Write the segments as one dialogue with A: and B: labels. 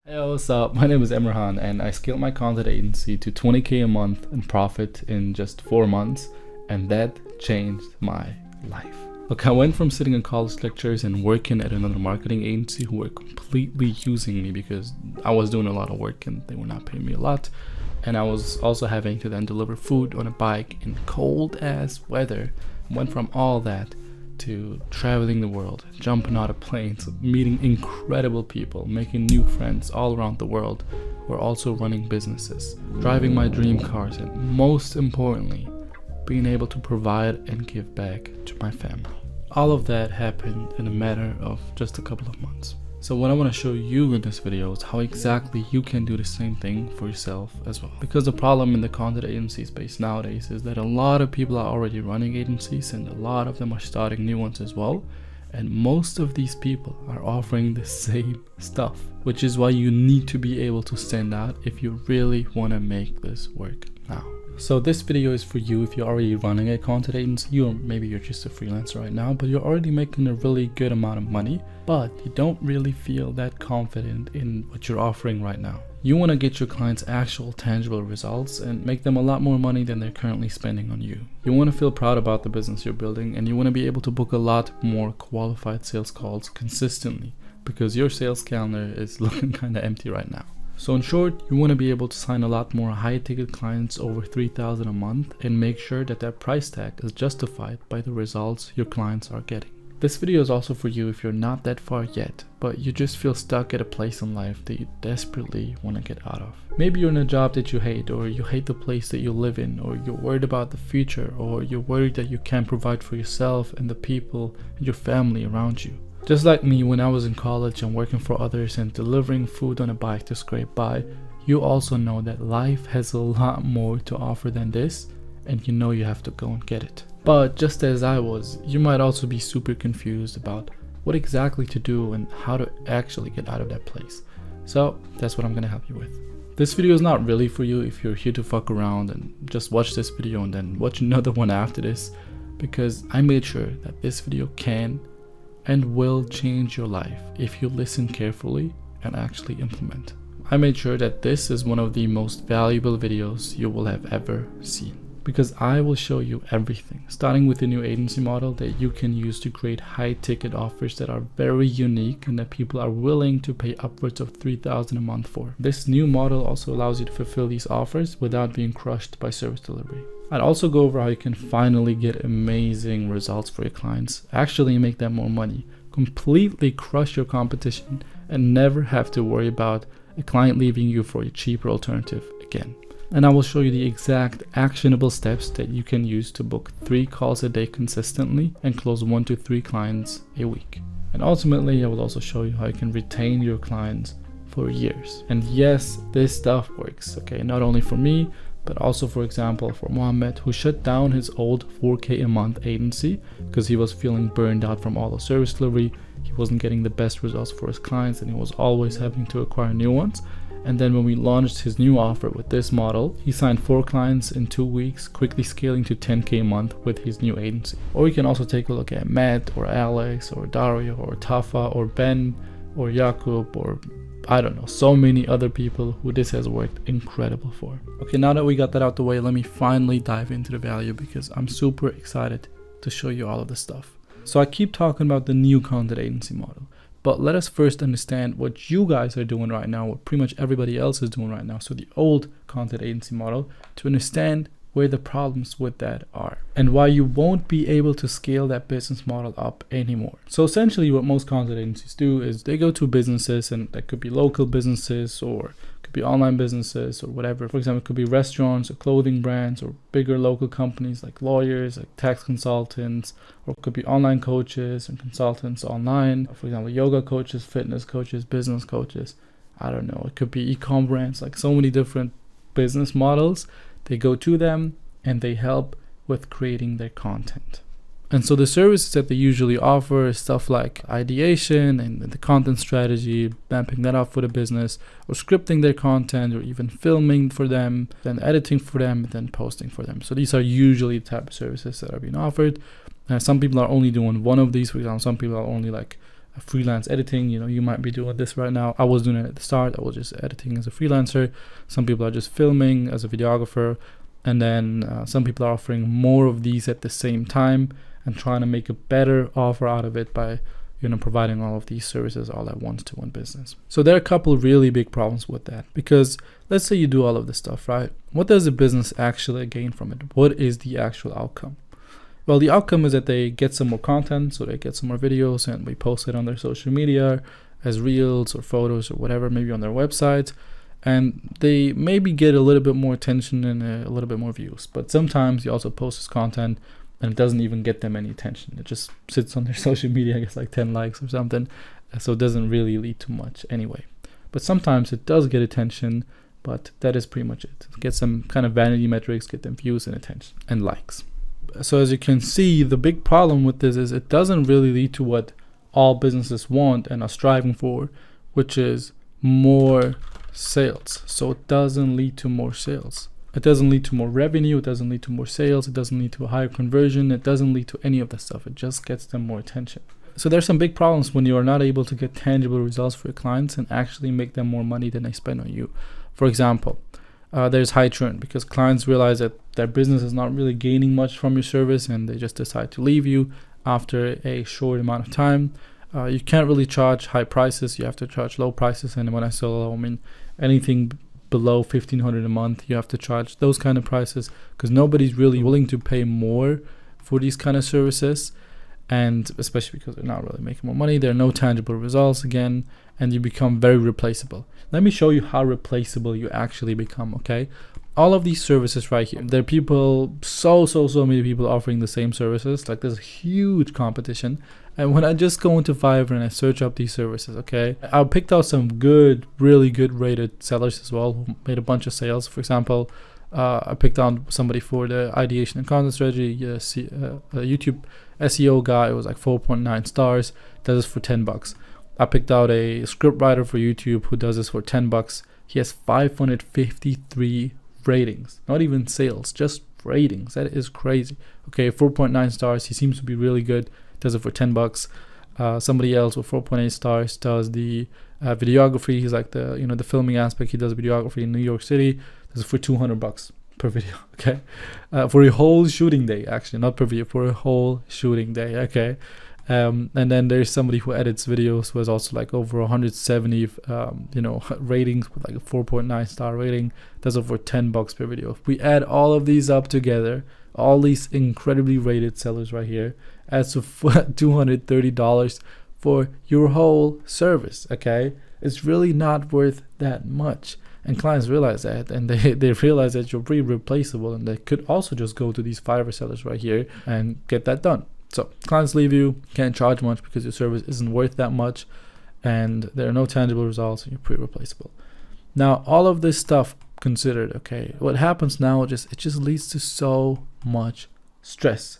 A: Hey, what's up? My name is Emrahan and I scaled my content agency to 20K a month in profit in just 4 months, and that changed my life. Look, I went from sitting in college lectures and working at another marketing agency who were completely using me because I was doing a lot of work and they were not paying me a lot. And I was also having to then deliver food on a bike in cold ass weather. I went from all that to traveling the world, jumping out of planes, meeting incredible people, making new friends all around the world who are also running businesses, driving my dream cars, and most importantly, being able to provide and give back to my family. All of that happened in a matter of just a couple of months. So what I want to show you in this video is how exactly you can do the same thing for yourself as well. Because the problem in the content agency space nowadays is that a lot of people are already running agencies and a lot of them are starting new ones as well. And most of these people are offering the same stuff, which is why you need to be able to stand out if you really want to make this work now. So this video is for you if you're already running a content agency, or maybe you're just a freelancer right now, but you're already making a really good amount of money, but you don't really feel that confident in what you're offering right now. You want to get your clients actual tangible results and make them a lot more money than they're currently spending on you. You want to feel proud about the business you're building, and you want to be able to book a lot more qualified sales calls consistently because your sales calendar is looking kind of empty right now. So in short, you want to be able to sign a lot more high-ticket clients over $3,000 a month and make sure that that price tag is justified by the results your clients are getting. This video is also for you if you're not that far yet, but you just feel stuck at a place in life that you desperately want to get out of. Maybe you're in a job that you hate, or you hate the place that you live in, or you're worried about the future, or you're worried that you can't provide for yourself and the people and your family around you. Just like me, when I was in college and working for others and delivering food on a bike to scrape by, you also know that life has a lot more to offer than this, and you know you have to go and get it. But just as I was, you might also be super confused about what exactly to do and how to actually get out of that place. So that's what I'm gonna help you with. This video is not really for you if you're here to fuck around and just watch this video and then watch another one after this, because I made sure that this video can and will change your life if you listen carefully and actually implement. I made sure that this is one of the most valuable videos you will have ever seen, because I will show you everything, starting with the new agency model that you can use to create high ticket offers that are very unique and that people are willing to pay upwards of $3,000 a month for. This new model also allows you to fulfill these offers without being crushed by service delivery. I'd also go over how you can finally get amazing results for your clients, actually make them more money, completely crush your competition, and never have to worry about a client leaving you for a cheaper alternative again. And I will show you the exact actionable steps that you can use to book 3 calls a day consistently and close 1 to 3 clients a week. And ultimately, I will also show you how you can retain your clients for years. And yes, this stuff works, okay? Not only for me, but also, for example, for Mohammed, who shut down his old 4K a month agency because he was feeling burned out from all the service delivery. He wasn't getting the best results for his clients and he was always having to acquire new ones. And then when we launched his new offer with this model, he signed 4 clients in 2 weeks, quickly scaling to 10K a month with his new agency. Or you can also take a look at Matt or Alex or Dario or Tafa or Ben or Jakub or I don't know, so many other people who this has worked incredible for. Okay, now that we got that out the way, let me finally dive into the value because I'm super excited to show you all of this stuff. So I keep talking about the new content agency model, but let us first understand what you guys are doing right now, what pretty much everybody else is doing right now. So the old content agency model, to understand where the problems with that are and why you won't be able to scale that business model up anymore. So essentially what most content agencies do is they go to businesses, and that could be local businesses or could be online businesses or whatever. For example, it could be restaurants or clothing brands or bigger local companies like lawyers, like tax consultants, or it could be online coaches and consultants online. For example, yoga coaches, fitness coaches, business coaches. I don't know. It could be e-com brands, like so many different business models. They go to them and they help with creating their content. And so the services that they usually offer is stuff like ideation and the content strategy, mapping that out for the business, or scripting their content, or even filming for them, then editing for them, and then posting for them. So these are usually the type of services that are being offered. Some people are only doing one of these. For example, some people are only like freelance editing. You might be doing this right now. I was doing it at the start. I was just editing as a freelancer. Some people are just filming as a videographer. And then some people are offering more of these at the same time and trying to make a better offer out of it by providing all of these services all at once to one business. So there are a couple of really big problems with that, because let's say you do all of this stuff, right? What does a business actually gain from it? What is the actual outcome? Well, the outcome is that they get some more content, so they get some more videos, and we post it on their social media as reels or photos or whatever, maybe on their website, and they maybe get a little bit more attention and a little bit more views. But sometimes you also post this content and it doesn't even get them any attention. It just sits on their social media, I guess like 10 likes or something. So it doesn't really lead to much anyway. But sometimes it does get attention, but that is pretty much it. Get some kind of vanity metrics, get them views and attention and likes. So as you can see, the big problem with this is it doesn't really lead to what all businesses want and are striving for, which is more sales. So it doesn't lead to more sales. It doesn't lead to more revenue. It doesn't lead to more sales. It doesn't lead to a higher conversion. It doesn't lead to any of that stuff. It just gets them more attention. So there's some big problems when you are not able to get tangible results for your clients and actually make them more money than they spend on you. For example, there's high churn because clients realize that their business is not really gaining much from your service and they just decide to leave you after a short amount of time. You can't really charge high prices. You have to charge low prices. And when I say low, I mean anything below $1,500 a month. You have to charge those kind of prices because nobody's really willing to pay more for these kind of services. And especially because they're not really making more money. There are no tangible results again, and you become very replaceable. Let me show you how replaceable you actually become, okay? All of these services right here, there are people, so many people offering the same services. Like there's huge competition. And when I just go into Fiverr and I search up these services, okay, I picked out some good, really good rated sellers as well who made a bunch of sales. For example, I picked out somebody for the ideation and content strategy, YouTube SEO guy. It was like 4.9 stars. Does this for $10. I picked out a script writer for YouTube who does this for $10. He has 553 ratings, not even sales, just ratings. That is crazy. Okay, 4.9 stars. He seems to be really good. Does it for $10. Somebody else with 4.8 stars does the videography. He's like the filming aspect. He does videography in New York City. Does it for $200 per video. Okay, for a whole shooting day. Actually, not per video, for a whole shooting day. Okay. And then there's somebody who edits videos who has also like over 170 ratings with like a 4.9 star rating. Does it for $10 per video. If we add all of these up together, all these incredibly rated sellers right here, adds to $230 for your whole service. Okay, it's really not worth that much. And clients realize that, and they realize that you're pretty replaceable, and they could also just go to these Fiverr sellers right here and get that done. So clients leave you, can't charge much because your service isn't worth that much, and there are no tangible results, and you're pretty replaceable. Now, all of this stuff considered, okay, what happens now, it just leads to so much stress.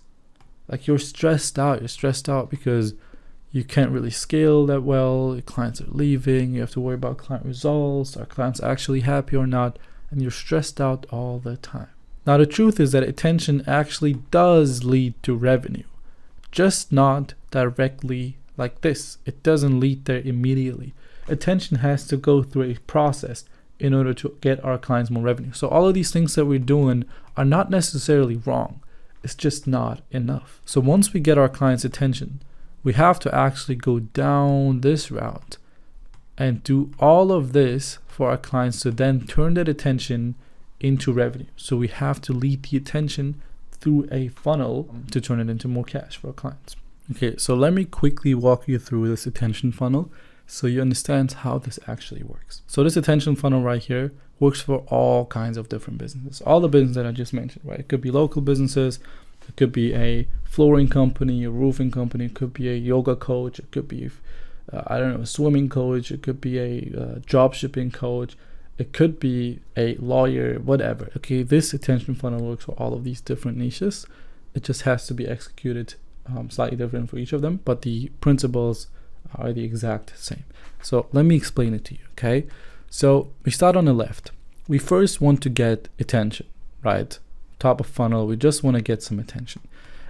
A: Like you're stressed out because you can't really scale that well. Your clients are leaving. You have to worry about client results. Are clients actually happy or not? And you're stressed out all the time. Now, the truth is that attention actually does lead to revenue, just not directly like this. It doesn't lead there immediately. Attention has to go through a process in order to get our clients more revenue. So all of these things that we're doing are not necessarily wrong. It's just not enough. So once we get our clients' attention, we have to actually go down this route and do all of this for our clients to then turn that attention into revenue. So we have to lead the attention through a funnel to turn it into more cash for our clients. Okay, so let me quickly walk you through this attention funnel so you understand how this actually works. So this attention funnel right here works for all kinds of different businesses. All the businesses that I just mentioned, right? It could be local businesses. It could be a flooring company, a roofing company. It could be a yoga coach. It could be, a swimming coach. It could be a job shipping coach. It could be a lawyer, whatever. Okay, this attention funnel works for all of these different niches. It just has to be executed slightly different for each of them, but the principles are the exact same. So let me explain it to you, okay? So we start on the left. We first want to get attention, right? Top of funnel, we just want to get some attention.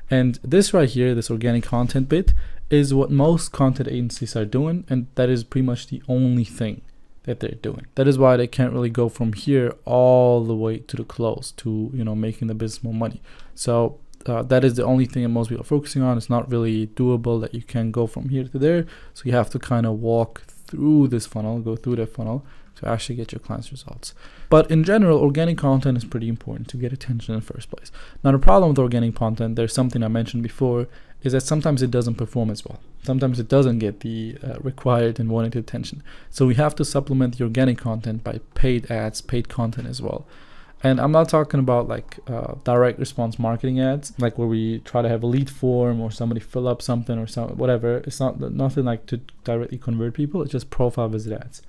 A: And this right here, this organic content bit, is what most content agencies are doing, and that is pretty much the only thing that they're doing. That is why they can't really go from here all the way to the close to, you know, making the business more money. So that is the only thing that most people are focusing on. It's not really doable that you can go from here to there. So you have to kind of walk through this funnel, go through that funnel to actually get your clients' results. But in general, organic content is pretty important to get attention in the first place. Now, the problem with organic content, there's something I mentioned before, is that sometimes it doesn't perform as well. Sometimes it doesn't get the required and wanted attention. So we have to supplement the organic content by paid ads, paid content as well. And I'm not talking about like direct response marketing ads, like where we try to have a lead form or somebody fill up something or some whatever. It's nothing like to directly convert people. It's just profile visit ads.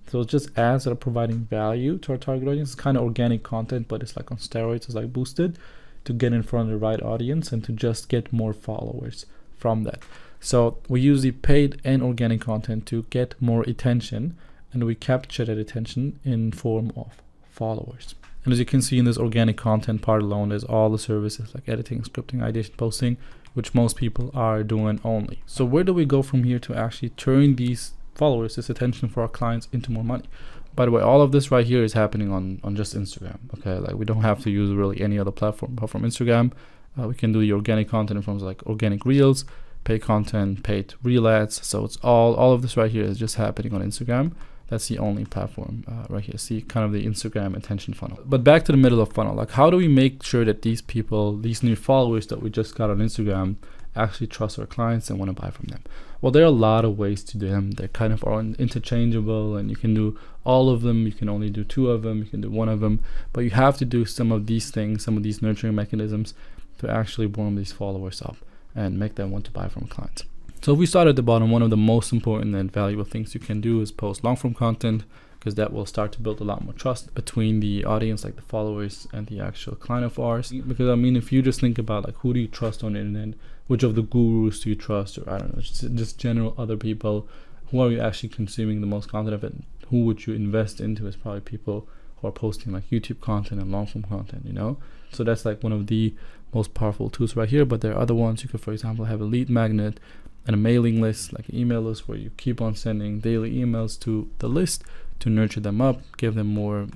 A: So it's just ads that are providing value to our target audience. It's kind of organic content, but it's like on steroids. It's like boosted to get in front of the right audience and to just get more followers from that. So we use the paid and organic content to get more attention, and we capture that attention in form of followers. And as you can see in this organic content part alone, there's all the services like editing, scripting, ideation, posting, which most people are doing only. So where do we go from here to actually turn these followers, this attention for our clients, into more money? By the way, all of this right here is happening on just Instagram. Okay, like we don't have to use really any other platform apart from Instagram. We can do the organic content in forms like organic reels, paid content, paid reel ads. So it's all of this right here is just happening on Instagram. That's the only platform right here. See kind of the Instagram attention funnel. But back to the middle of funnel, like how do we make sure that these people, these new followers that we just got on Instagram, actually trust our clients and want to buy from them? Well, there are a lot of ways to do them. They kind of are interchangeable, and you can do all of them. You can only do 2 of them. You can do 1 of them. But you have to do some of these things, some of these nurturing mechanisms to actually warm these followers up and make them want to buy from clients. So if we start at the bottom, one of the most important and valuable things you can do is post long form content, because that will start to build a lot more trust between the audience, like the followers, and the actual client of ours. Because I mean, if you just think about like who do you trust on the internet, which of the gurus do you trust, or I don't know, just general other people, who are you actually consuming the most content of it? Who would you invest into is probably people who are posting like YouTube content and long form content, you know? So that's like one of the most powerful tools right here. But there are other ones. You could, for example, have a lead magnet and a mailing list, like an email list, where you keep on sending daily emails to the list to nurture them up, give them more,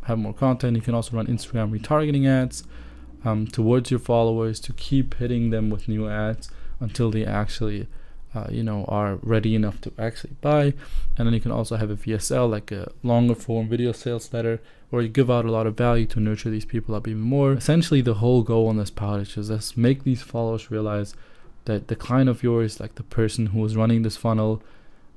A: have more content. You can also run Instagram retargeting ads towards your followers to keep hitting them with new ads until they actually, are ready enough to actually buy. And then you can also have a VSL, like a longer form video sales letter, where you give out a lot of value to nurture these people up even more. Essentially, the whole goal on this part is just make these followers realize that the client of yours, like the person who is running this funnel,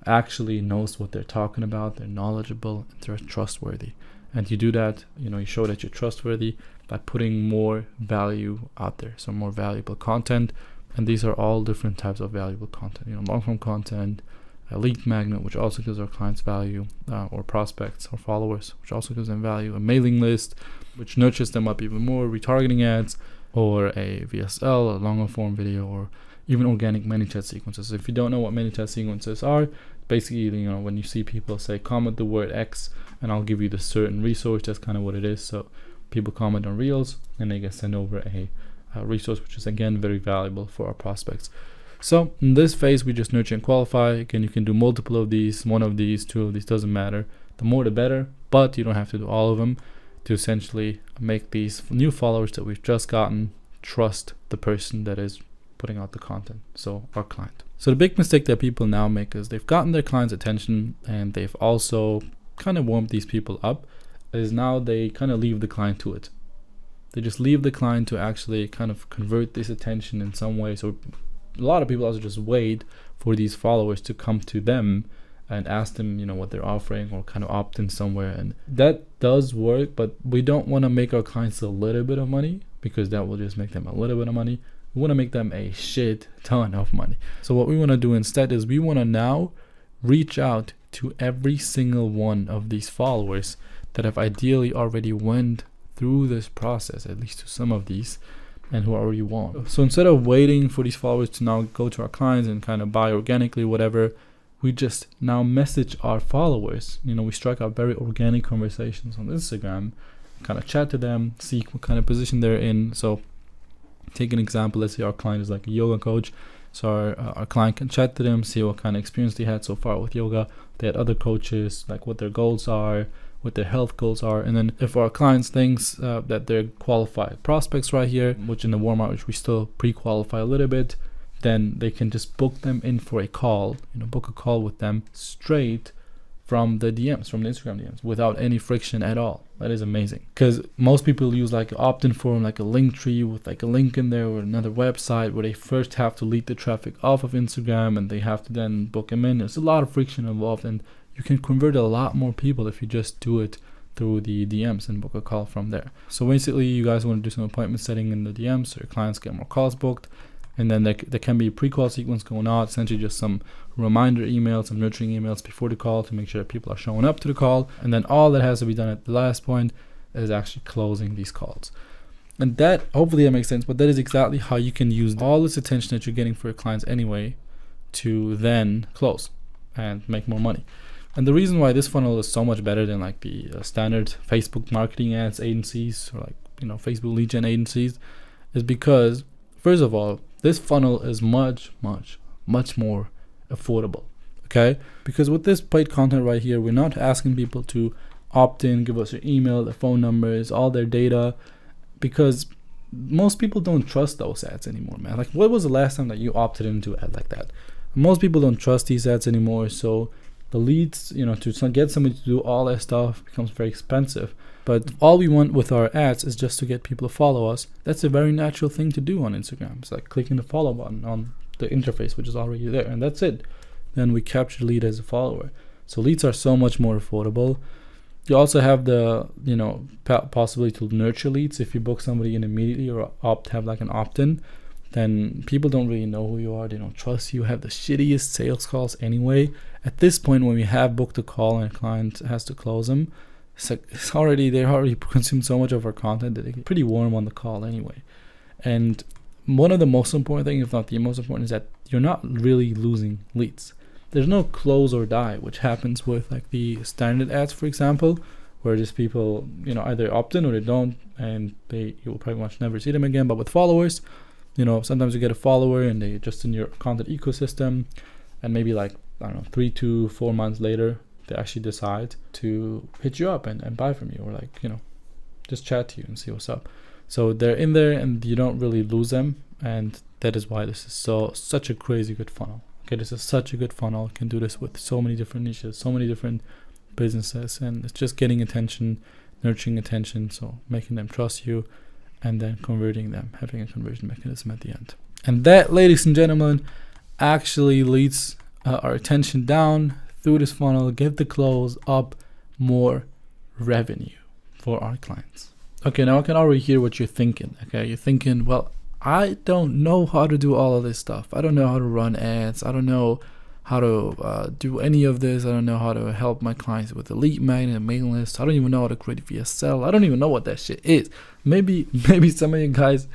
A: actually knows what they're talking about. They're knowledgeable and they're trustworthy. And you do that, you show that you're trustworthy by putting more value out there, so more valuable content. And these are all different types of valuable content, long form content, a lead magnet, which also gives our clients value, or prospects or followers, which also gives them value, a mailing list, which nurtures them up even more, retargeting ads, or a VSL, a longer form video, or even organic ManyChat sequences. So if you don't know what ManyChat sequences are, basically, when you see people say comment the word X and I'll give you the certain resource, that's kind of what it is. So people comment on Reels and they get sent over a resource, which is again very valuable for our prospects. So in this phase, we just nurture and qualify. Again, you can do multiple of these, 1 of these, 2 of these, doesn't matter. The more the better, but you don't have to do all of them to essentially make these new followers that we've just gotten trust the person that is putting out the content, so our client. So the big mistake that people now make is they've gotten their client's attention and they've also kind of warmed these people up, is now they kind of leave the client to it. They just leave the client to actually kind of convert this attention in some way. So a lot of people also just wait for these followers to come to them and ask them, what they're offering, or kind of opt in somewhere. And that does work, but we don't want to make our clients a little bit of money, because that will just make them a little bit of money. We want to make them a shit ton of money. So what we want to do instead is we want to now reach out to every single one of these followers that have ideally already went through this process, at least to some of these, and who already won. So instead of waiting for these followers to now go to our clients and kind of buy organically, whatever, we just now message our followers. We strike out very organic conversations on Instagram, kind of chat to them, see what kind of position they're in. So take an example, let's say our client is like a yoga coach So our client can chat to them, see what kind of experience they had so far with yoga. They had other coaches, like what their goals are, what their health goals are. And then if our clients thinks that they're qualified prospects right here, which in the warm outreach we still pre-qualify a little bit, then they can just book them in for a call, book a call with them straight from the DMs, from the Instagram DMs, without any friction at all. That is amazing. Because most people use like an opt-in form, like a link tree with like a link in there or another website where they first have to lead the traffic off of Instagram and they have to then book them in. There's a lot of friction involved, and you can convert a lot more people if you just do it through the DMs and book a call from there. So basically, you guys want to do some appointment setting in the DMs so your clients get more calls booked. And then there can be a pre-call sequence going on, essentially just some reminder emails, some nurturing emails before the call to make sure that people are showing up to the call. And then all that has to be done at the last point is actually closing these calls. And that, hopefully that makes sense, but that is exactly how you can use all this attention that you're getting for your clients anyway to then close and make more money. And the reason why this funnel is so much better than like the standard Facebook marketing ads agencies or like, Facebook lead gen agencies is because, first of all, this funnel is much more affordable, okay? Because with this paid content right here, we're not asking people to opt in, give us their email, their phone numbers, all their data, because most people don't trust those ads anymore, man. Like, what was the last time that you opted into an ad like that? Most people don't trust these ads anymore, so the leads, to get somebody to do all that stuff becomes very expensive. But all we want with our ads is just to get people to follow us. That's a very natural thing to do on Instagram. It's like clicking the follow button on the interface, which is already there, and that's it. Then we capture the lead as a follower. So leads are so much more affordable. You also have the, possibility to nurture leads. If you book somebody in immediately or have like an opt-in, then people don't really know who you are. They don't trust you. Have the shittiest sales calls anyway. At this point, when we have booked a call and a client has to close them, they already consumed so much of our content that they get pretty warm on the call anyway. And one of the most important things, if not the most important, is that you're not really losing leads. There's no close or die, which happens with like the standard ads, for example, where just people, either opt in or they don't, and you will pretty much never see them again. But with followers, sometimes you get a follower and they just in your content ecosystem, and maybe 3 to 4 months later, they actually decide to hit you up and buy from you, or just chat to you and see what's up. So they're in there and you don't really lose them, and that is why this is such a crazy good funnel. Okay, this is such a good funnel. You can do this with so many different niches, so many different businesses, and it's just getting attention, nurturing attention, so making them trust you, and then converting them, having a conversion mechanism at the end. And that, ladies and gentlemen, actually leads our attention down through this funnel, get the close up, more revenue for our clients. Okay, now I can already hear what you're thinking. Okay, you're thinking, well, I don't know how to do all of this stuff. I don't know how to run ads. I don't know how to do any of this. I don't know how to help my clients with the lead magnet and mailing list. I don't even know how to create VSL. I don't even know what that shit is. Maybe some of you guys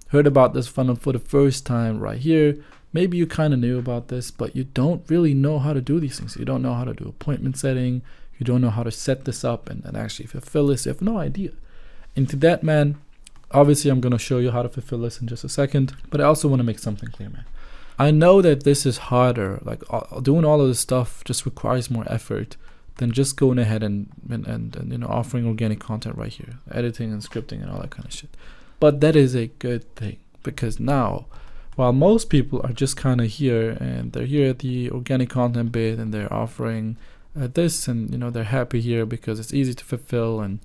A: heard about this funnel for the first time right here. Maybe you kind of knew about this, but you don't really know how to do these things. You don't know how to do appointment setting. You don't know how to set this up and actually fulfill this. You have no idea. And to that, man, obviously I'm going to show you how to fulfill this in just a second, but I also want to make something clear, man. I know that this is harder. Like doing all of this stuff just requires more effort than just going ahead and offering organic content right here, editing and scripting and all that kind of shit. But that is a good thing, because now, while most people are just kind of here and they're here at the organic content bit and they're offering this, and they're happy here because it's easy to fulfill, and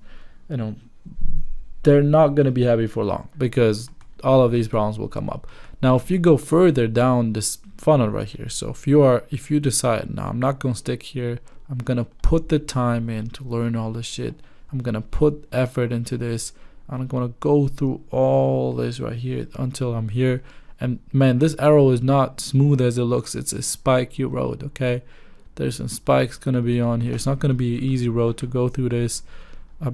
A: they're not going to be happy for long because all of these problems will come up. Now, if you go further down this funnel right here, so if you decide, now I'm not going to stick here, I'm going to put the time in to learn all this shit, I'm going to put effort into this, I'm going to go through all this right here until I'm here. And man, this arrow is not smooth as it looks. It's a spiky road, okay? There's some spikes going to be on here. It's not going to be an easy road to go through this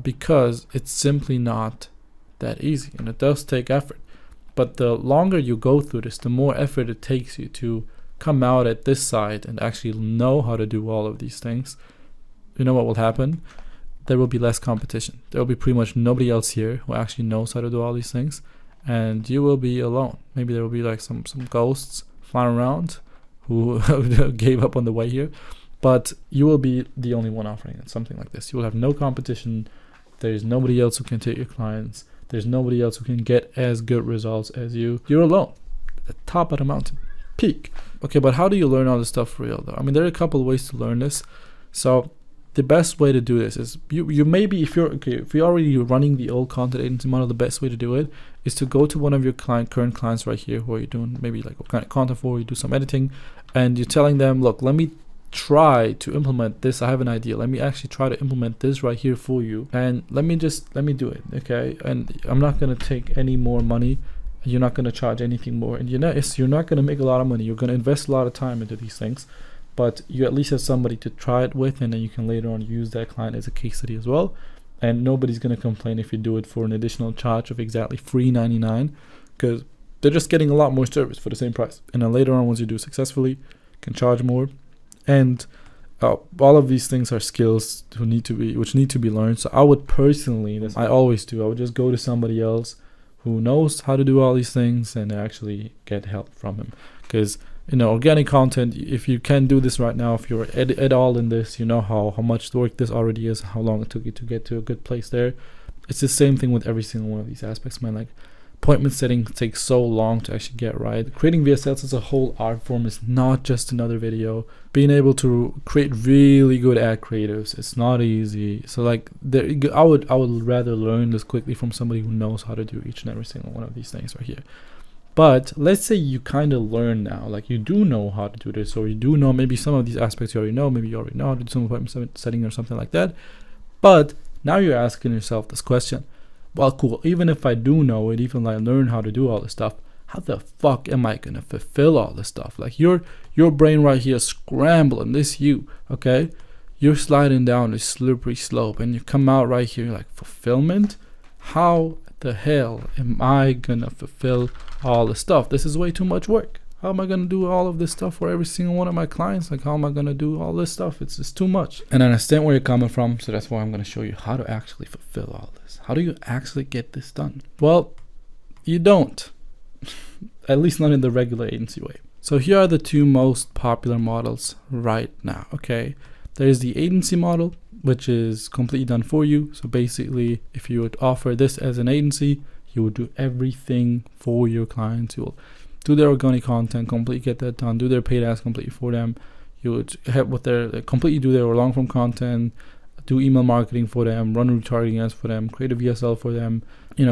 A: because it's simply not that easy, and it does take effort. But the longer you go through this, the more effort it takes you to come out at this side and actually know how to do all of these things. You know what will happen? There will be less competition. There will be pretty much nobody else here who actually knows how to do all these things, and you will be alone. Maybe there will be some ghosts flying around who gave up on the way here, but you will be the only one offering it, something like this. You will have no competition. There's nobody else who can take your clients. There's nobody else who can get as good results as you. You're alone, at the top of the mountain peak. Okay, but how do you learn all this stuff for real though? I mean, there are a couple of ways to learn this. So the best way to do this is you maybe if you're already running the old content agency model, the best way to do it is to go to one of your current clients right here who are you doing maybe like what kind of content for, you do some editing, and you're telling them, look, let me try to implement this. I have an idea. Let me actually try to implement this right here for you, and let me do it. Okay, and I'm not gonna take any more money. You're not gonna charge anything more, and you're not gonna make a lot of money. You're gonna invest a lot of time into these things, but you at least have somebody to try it with, and then you can later on use that client as a case study as well. And nobody's gonna complain if you do it for an additional charge of exactly $3.99, because they're just getting a lot more service for the same price. And then later on, once you do successfully, you can charge more. And all of these things are skills which need to be learned. So I would personally, I always do, I would just go to somebody else who knows how to do all these things and actually get help from him. Because organic content, if you can do this right now, if you're at all in this, you know how much work this already is, how long it took you to get to a good place there. It's the same thing with every single one of these aspects, man. Like, appointment setting takes so long to actually get right. Creating VSLs as a whole art form is not just another video. Being able to create really good ad creatives, it's not easy. So like, I would rather learn this quickly from somebody who knows how to do each and every single one of these things right here. But let's say you kind of learn now, like you do know how to do this, or you do know maybe some of these aspects you already know. Maybe you already know how to do some appointment setting or something like that. But now you're asking yourself this question. Well, cool, even if I do know it, even if I learn how to do all this stuff, how the fuck am I gonna fulfill all this stuff? Like your brain right here is scrambling, okay? You're sliding down this slippery slope and you come out right here, you're like, fulfillment? How the hell am I gonna fulfill all this stuff? This is way too much work. How am I gonna do all of this stuff for every single one of my clients? Like, how am I gonna do all this stuff? It's just too much. And I understand where you're coming from, so that's why I'm gonna show you how to actually fulfill all this. How do you actually get this done? Well, you don't. At least not in the regular agency way. So here are the two most popular models right now, okay? There's the agency model, which is completely done for you. So basically, if you would offer this as an agency, you would do everything for your clients. You will do their organic content, completely get that done, do their paid ads completely for them. You would help with completely do their long form content, do email marketing for them, run retargeting ads for them, create a VSL for them,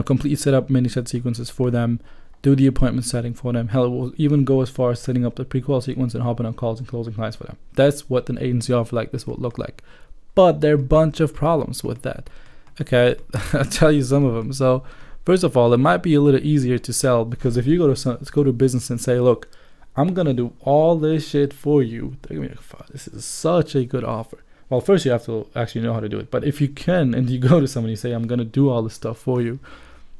A: completely set up many set sequences for them, do the appointment setting for them. Hell, it will even go as far as setting up the pre-call sequence and hopping on calls and closing clients for them. That's what an agency offer like this will look like. But there are a bunch of problems with that. Okay, I'll tell you some of them. So first of all, it might be a little easier to sell, because if you go to a business and say, look, I'm gonna do all this shit for you, they're gonna be like, fuck, this is such a good offer. Well, first you have to actually know how to do it. But if you can, and you go to somebody and say, I'm gonna do all this stuff for you,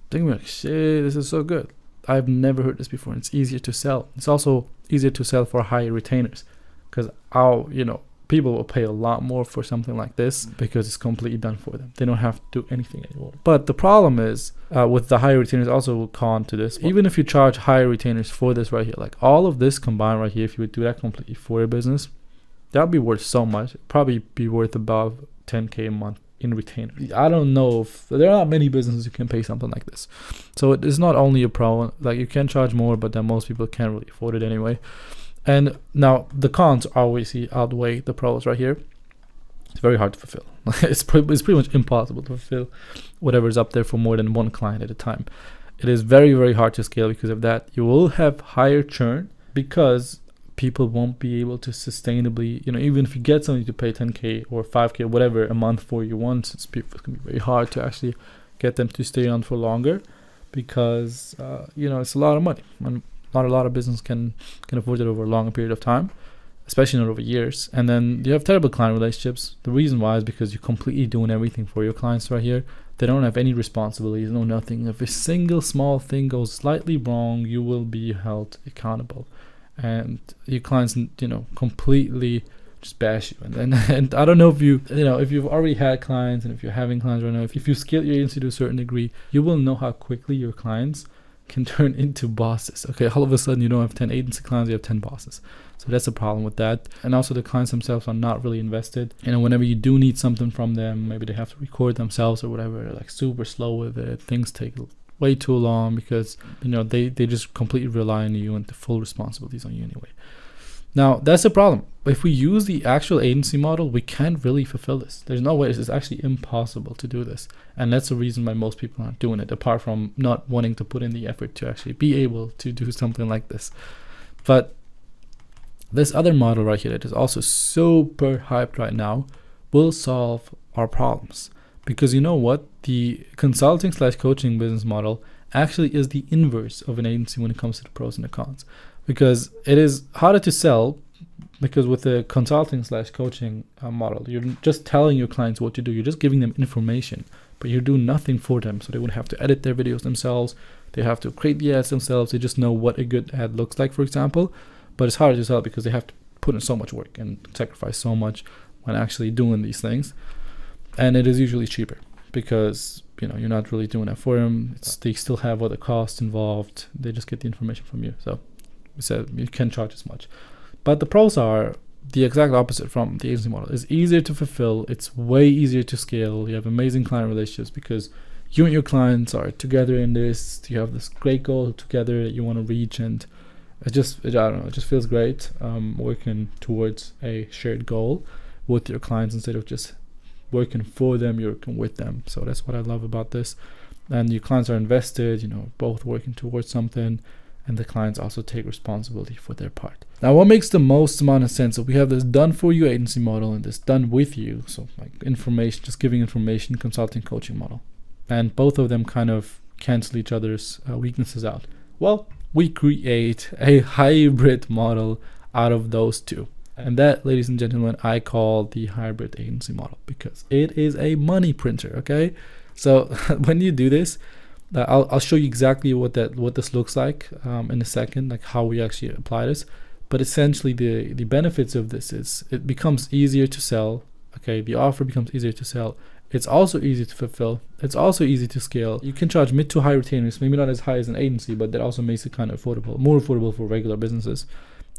A: they're gonna be like, shit, this is so good. I've never heard this before. It's easier to sell. It's also easier to sell for higher retainers, because people will pay a lot more for something like this because it's completely done for them. They don't have to do anything anymore. But the problem is with the higher retainers, also con to this. Even if you charge higher retainers for this right here, like all of this combined right here, if you would do that completely for your business, that would be worth so much. It'd probably be worth above 10K a month in retainer. I don't know if there are not many businesses who can pay something like this. So it is not only a pro, like you can charge more, but then most people can't really afford it anyway. And now the cons obviously outweigh the pros right here. It's very hard to fulfill. It's pretty much impossible to fulfill whatever's up there for more than one client at a time. It is very, very hard to scale because of that. You will have higher churn because people won't be able to sustainably, even if you get somebody to pay 10K or 5K or whatever a month for you once, it's going to be very hard to actually get them to stay on for longer, because it's a lot of money, and not a lot of business can afford it over a longer period of time, especially not over years. And then you have terrible client relationships. The reason why is because you're completely doing everything for your clients right here. They don't have any responsibilities, no nothing. If a single small thing goes slightly wrong, you will be held accountable. And your clients, completely just bash you. And I don't know if if you've already had clients, and if you're having clients right now, if you scale your agency to a certain degree, you will know how quickly your clients can turn into bosses. Okay, all of a sudden you don't have 10 agency clients, you have 10 bosses. So that's a problem with that. And also the clients themselves are not really invested. Whenever you do need something from them, maybe they have to record themselves or whatever, they're like super slow with it. Things take way too long because they just completely rely on you and the full responsibilities on you anyway. Now that's the problem. If we use the actual agency model, we can't really fulfill this. There's no way. It's actually impossible to do this, and that's the reason why most people aren't doing it, apart from not wanting to put in the effort to actually be able to do something like this. But this other model right here that is also super hyped right now will solve our problems, because you know what, the consulting / coaching business model actually is the inverse of an agency when it comes to the pros and the cons. Because it is harder to sell, because with the consulting / coaching model, you're just telling your clients what to do. You're just giving them information, but you're doing nothing for them. So they would have to edit their videos themselves. They have to create the ads themselves. They just know what a good ad looks like, for example. But it's harder to sell because they have to put in so much work and sacrifice so much when actually doing these things. And it is usually cheaper because you're not really doing that for them. They still have other costs involved. They just get the information from you. So you can charge as much. But the pros are the exact opposite from the agency model. It's easier to fulfill. It's way easier to scale. You have amazing client relationships because you and your clients are together in this. You have this great goal together that you want to reach, and I don't know, it just feels great working towards a shared goal with your clients instead of just working for them. You're working with them. So that's what I love about this. And your clients are invested, both working towards something, and the clients also take responsibility for their part. Now, what makes the most amount of sense? So we have this done for you agency model and this done with you. So like information, just giving information, consulting, coaching model. And both of them kind of cancel each other's weaknesses out. Well, we create a hybrid model out of those two. And that, ladies and gentlemen, I call the hybrid agency model because it is a money printer, okay? So when you do this, I'll show you exactly what this looks like in a second, like how we actually apply this. But essentially, the benefits of this is it becomes easier to sell. Okay, the offer becomes easier to sell. It's also easy to fulfill. It's also easy to scale. You can charge mid to high retainers, maybe not as high as an agency, but that also makes it kind of affordable, more affordable for regular businesses.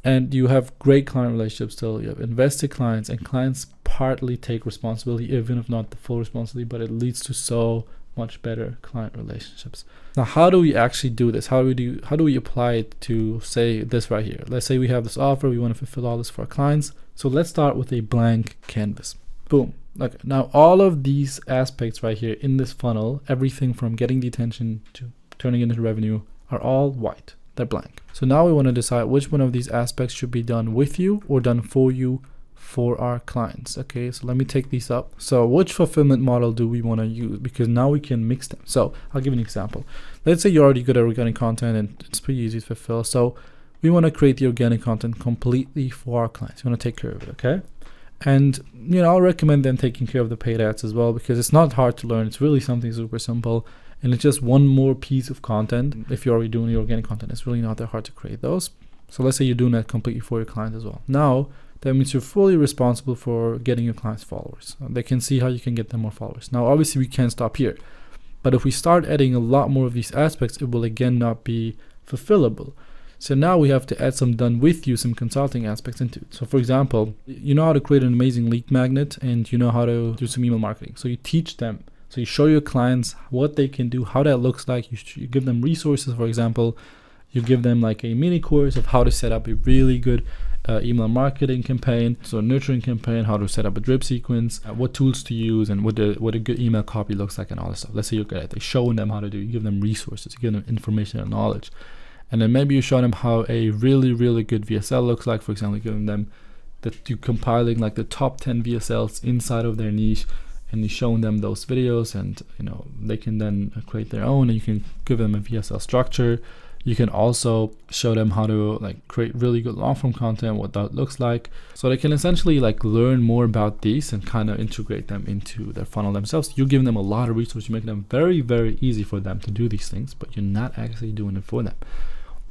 A: And you have great client relationships still. You have invested clients, and clients partly take responsibility, even if not the full responsibility, but it leads to so much better client relationships. Now, how do we actually do this? How do we apply it to, say, this right here? Let's say we have this offer, we want to fulfill all this for our clients. So let's start with a blank canvas. Boom. Okay. Now, all of these aspects right here in this funnel, everything from getting the attention to turning it into revenue, are all white. They're blank. So now we want to decide which one of these aspects should be done with you or done for you for our clients. Okay, so let me take these up. So which fulfillment model do we want to use? Because now we can mix them. So I'll give you an example. Let's say you're already good at organic content and it's pretty easy to fulfill. So we want to create the organic content completely for our clients. We want to take care of it, okay? And I'll recommend them taking care of the paid ads as well, because it's not hard to learn. It's really something super simple, and it's just one more piece of content. If you're already doing the organic content, it's really not that hard to create those. So let's say you're doing that completely for your client as well. Now that means you're fully responsible for getting your clients followers. They can see how you can get them more followers. Now, obviously, we can't stop here. But if we start adding a lot more of these aspects, it will again not be fulfillable. So now we have to add some done with you, some consulting aspects into it. So for example, you know how to create an amazing lead magnet and you know how to do some email marketing. So you teach them. So you show your clients what they can do, how that looks like. You give them resources, for example. You give them like a mini course of how to set up a really good email marketing campaign, so a nurturing campaign, how to set up a drip sequence, what tools to use, and what a good email copy looks like, and all this stuff. Let's say you're good at it. Showing them how to do. You give them resources, you give them information and knowledge, and then maybe you show them how a really, really good VSL looks like. For example, giving them that you compiling like the top 10 VSLs inside of their niche, and you showing them those videos, and they can then create their own, and you can give them a VSL structure. You can also show them how to like create really good long form content, what that looks like. So they can essentially like learn more about these and kind of integrate them into their funnel themselves. You're giving them a lot of resources. You're making them very, very easy for them to do these things, but you're not actually doing it for them.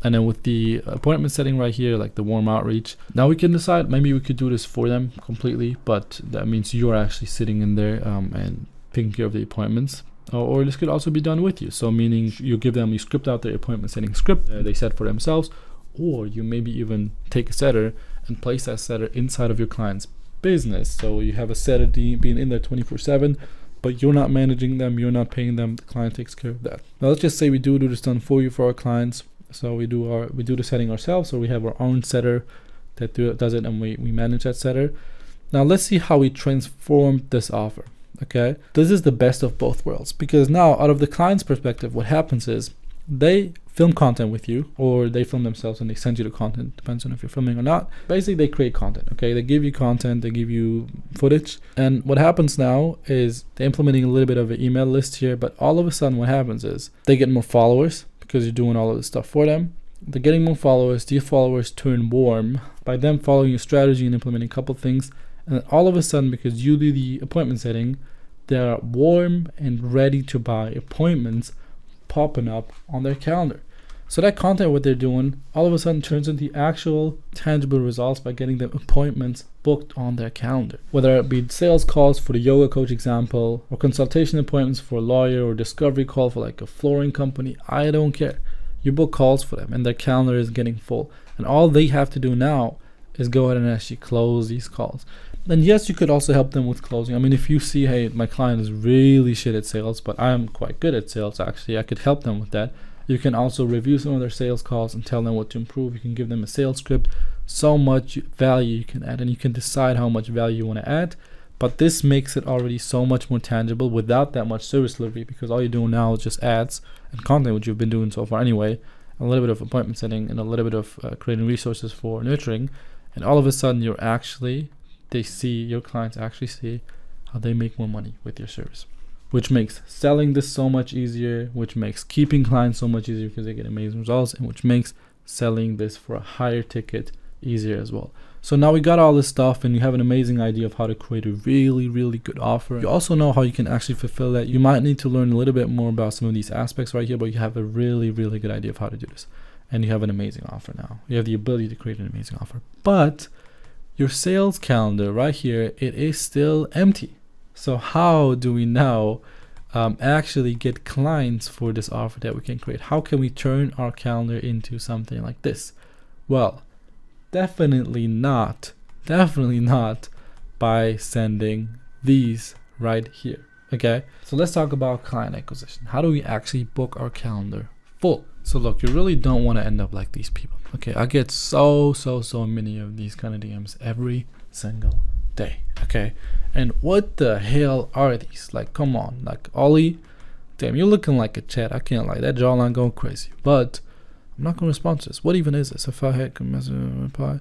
A: And then with the appointment setting right here, like the warm outreach, now we can decide maybe we could do this for them completely, but that means you're actually sitting in there and taking care of the appointments. or this could also be done with you. So meaning you script out their appointment setting script they set for themselves, or you maybe even take a setter and place that setter inside of your client's business. So you have a setter being in there 24/7, but you're not managing them, you're not paying them, the client takes care of that. Now let's just say we do this done for you for our clients. So we do the setting ourselves, or we have our own setter that does it, and we manage that setter. Now let's see how we transform this offer. Okay, this is the best of both worlds, because now out of the client's perspective, what happens is they film content with you, or they film themselves and they send you the content, depends on if you're filming or not. Basically they create content. Okay, they give you content, they give you footage, and what happens now is they're implementing a little bit of an email list here, but all of a sudden what happens is they get more followers because you're doing all of this stuff for them. They're getting more followers. These followers turn warm by them following your strategy and implementing a couple things, and then all of a sudden, because you do the appointment setting, they're warm and ready to buy appointments popping up on their calendar. So that content, what they're doing, all of a sudden turns into actual tangible results by getting them appointments booked on their calendar. Whether it be sales calls for the yoga coach example, or consultation appointments for a lawyer, or discovery call for like a flooring company, I don't care. You book calls for them and their calendar is getting full. And all they have to do now is go ahead and actually close these calls. And yes, you could also help them with closing. I mean, if you see, hey, my client is really shit at sales, but I'm quite good at sales actually, I could help them with that. You can also review some of their sales calls and tell them what to improve. You can give them a sales script. So much value you can add, and you can decide how much value you want to add. But this makes it already so much more tangible without that much service delivery, because all you're doing now is just ads and content, which you've been doing so far anyway, a little bit of appointment setting and a little bit of creating resources for nurturing. And all of a sudden your clients actually see how they make more money with your service, which makes selling this so much easier, which makes keeping clients so much easier because they get amazing results, and which makes selling this for a higher ticket easier as well. So now we got all this stuff, and you have an amazing idea of how to create a really, really good offer. You also know how you can actually fulfill that. You might need to learn a little bit more about some of these aspects right here, but you have a really, really good idea of how to do this. And you have an amazing offer now. You have the ability to create an amazing offer. But your sales calendar right here, it is still empty. So how do we now actually get clients for this offer that we can create? How can we turn our calendar into something like this? Well, definitely not by sending these right here. Okay, so let's talk about client acquisition. How do we actually book our calendar full? So look, you really don't want to end up like these people. Okay, I get so many of these kind of DMs every single day. Okay, and what the hell are these? Like, come on, like, Ollie, damn, you're looking like a Chad. I can't lie, that jawline going crazy, but I'm not gonna respond to this. What even is this? If I had message reply,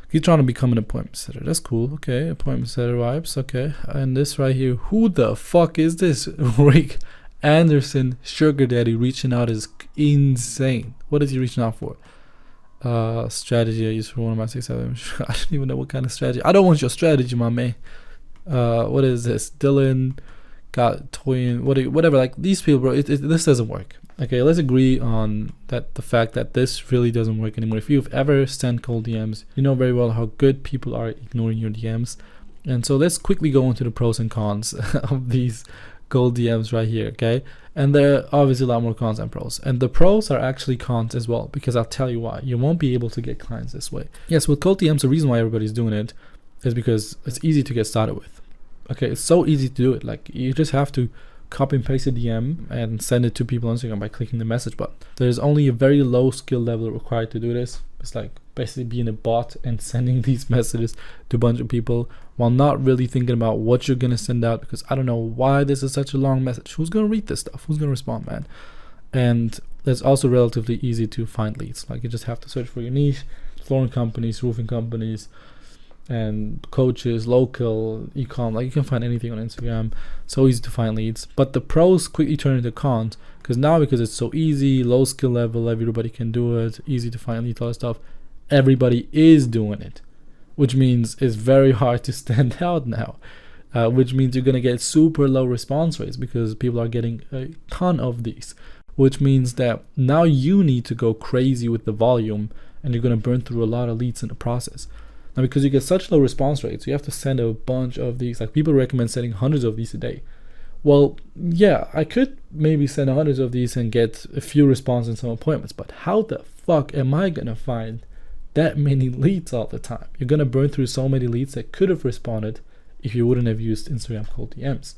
A: he's trying to become an appointment setter. That's cool. Okay, appointment setter vibes. Okay, and this right here, who the fuck is this? Rick Anderson sugar daddy reaching out is insane. What is he reaching out for? Strategy I used for one of my 6-7. I don't even know what kind of strategy. I don't want your strategy, my man. What is this? Dylan got toying, whatever. Like, these people, bro, this doesn't work. Okay, let's agree on that, the fact that this really doesn't work anymore. If you've ever sent cold DMs, you know very well how good people are ignoring your DMs. And so let's quickly go into the pros and cons of these cold DMs right here, okay? And there are obviously a lot more cons than pros. And the pros are actually cons as well, because I'll tell you why. You won't be able to get clients this way. Yes, with cold DMs, the reason why everybody's doing it is because it's easy to get started with. Okay, it's so easy to do it. Like, you just have to copy and paste a DM and send it to people on Instagram by clicking the message button. There's only a very low skill level required to do this. It's like basically being a bot and sending these messages to a bunch of people while not really thinking about what you're going to send out, because I don't know why this is such a long message. Who's going to read this stuff? Who's going to respond, man? And it's also relatively easy to find leads. Like, you just have to search for your niche, flooring companies, roofing companies, and coaches, local, e-com. Like, you can find anything on Instagram. So easy to find leads. But the pros quickly turn into cons, because it's so easy, low skill level, everybody can do it, easy to find leads, all that stuff. Everybody is doing it, which means it's very hard to stand out now, which means you're going to get super low response rates because people are getting a ton of these, which means that now you need to go crazy with the volume, and you're going to burn through a lot of leads in the process. Now, because you get such low response rates, you have to send a bunch of these. Like, people recommend sending hundreds of these a day, Well, yeah, I could maybe send hundreds of these and get a few responses and some appointments, but how the fuck am I gonna find that many leads all the time? You're gonna burn through so many leads that could have responded if you wouldn't have used Instagram cold DMs.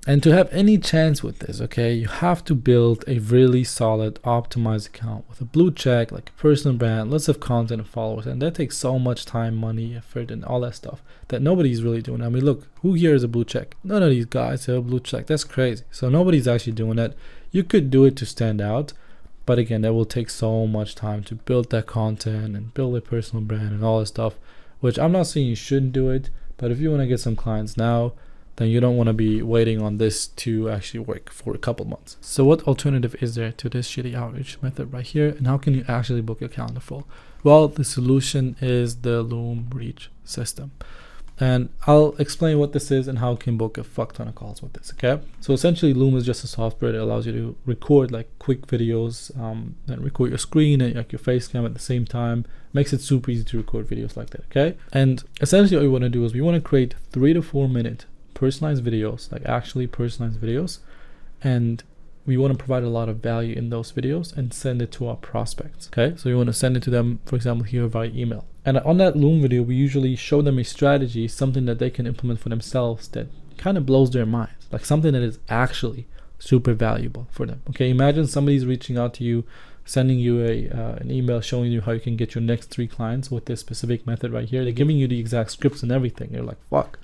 A: And to have any chance with this, okay, you have to build a really solid, optimized account with a blue check, like a personal brand, lots of content and followers. And that takes so much time, money, effort, and all that stuff that nobody's really doing. I mean, look, who here is a blue check? None of these guys have a blue check. That's crazy. So nobody's actually doing that. You could do it to stand out, but again, that will take so much time to build that content and build a personal brand and all that stuff, which I'm not saying you shouldn't do it, but if you want to get some clients now, then you don't want to be waiting on this to actually work for a couple months. So what alternative is there to this shitty outreach method right here? And how can you actually book a calendar full? Well, the solution is the Loom Reach system. And I'll explain what this is and how you can book a fuck ton of calls with this, okay? So essentially, Loom is just a software that allows you to record like quick videos, and record your screen and like your face cam at the same time. Makes it super easy to record videos like that, okay? And essentially what we want to do is we want to create 3 to 4 minute personalized videos, like actually personalized videos, and we want to provide a lot of value in those videos and send it to our prospects. Okay, so we want to send it to them, for example, here via email. And on that Loom video, we usually show them a strategy, something that they can implement for themselves that kind of blows their minds, like something that is actually super valuable for them. Okay, imagine somebody's reaching out to you, sending you an email showing you how you can get your next 3 clients with this specific method right here. They're giving you the exact scripts and everything. You're like, fuck,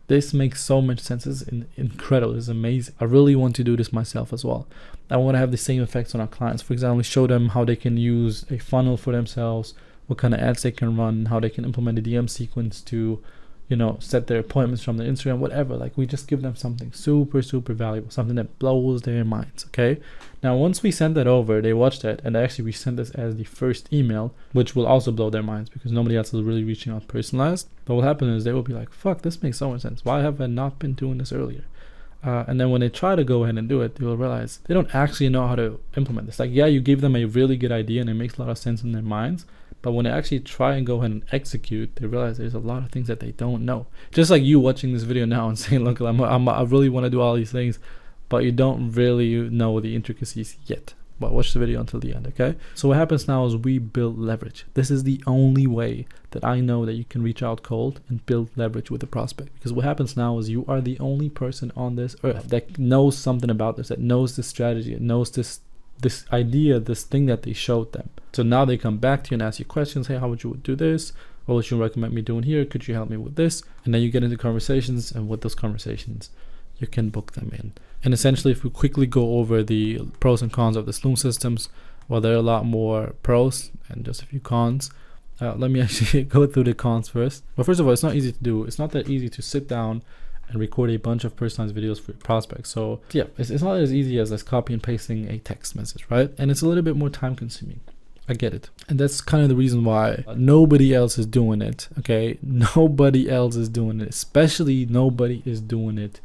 A: this makes so much sense. It's incredible. It's amazing. I really want to do this myself as well. I want to have the same effects on our clients. For example, show them how they can use a funnel for themselves, what kind of ads they can run, how they can implement a DM sequence to, you know, set their appointments from their Instagram, whatever. Like, we just give them something super, super valuable, something that blows their minds, okay? Now, once we send that over, they watch that, and actually we send this as the first email, which will also blow their minds because nobody else is really reaching out personalized. But what happens is they will be like, fuck, this makes so much sense. Why have I not been doing this earlier? And then when they try to go ahead and do it, they will realize they don't actually know how to implement this. Like, yeah, you gave them a really good idea and it makes a lot of sense in their minds, but when they actually try and go ahead and execute, they realize there's a lot of things that they don't know. Just like you watching this video now and saying, look, I really want to do all these things, but you don't really know the intricacies yet. But watch the video until the end, okay? So what happens now is we build leverage. This is the only way that I know that you can reach out cold and build leverage with a prospect. Because what happens now is you are the only person on this earth that knows something about this, that knows this strategy, that knows this idea, this thing that they showed them. So now they come back to you and ask you questions. Hey, how would you do this? What would you recommend me doing here? Could you help me with this? And then you get into conversations, and with those conversations, you can book them in. And essentially, if we quickly go over the pros and cons of the Loom systems, well, there are a lot more pros and just a few cons. Let me actually go through the cons first. But first of all, it's not easy to do. It's not that easy to sit down and record a bunch of personalized videos for your prospects. So yeah, it's not as easy as copy and pasting a text message, right? And it's a little bit more time consuming. I get it. And that's kind of the reason why nobody else is doing it, okay? Nobody else is doing it, especially nobody is doing it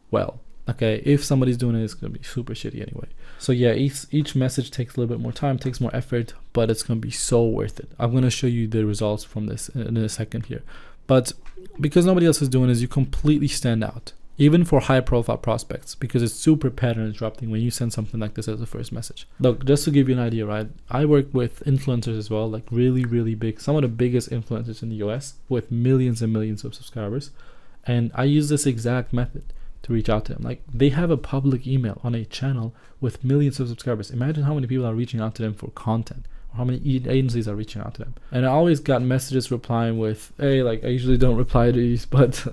A: well. Okay, if somebody's doing it, it's gonna be super shitty anyway. So yeah, each message takes a little bit more time, takes more effort, but it's gonna be so worth it. I'm gonna show you the results from this in a second here. But because nobody else is doing this, you completely stand out, even for high profile prospects, because it's super pattern disrupting when you send something like this as a first message. Look, just to give you an idea, right? I work with influencers as well, like really, really big, some of the biggest influencers in the US with millions and millions of subscribers. And I use this exact method to reach out to them. Like, they have a public email on a channel with millions of subscribers. Imagine how many people are reaching out to them for content, or how many agencies are reaching out to them. And I always got messages replying with, hey, like, I usually don't reply to these, but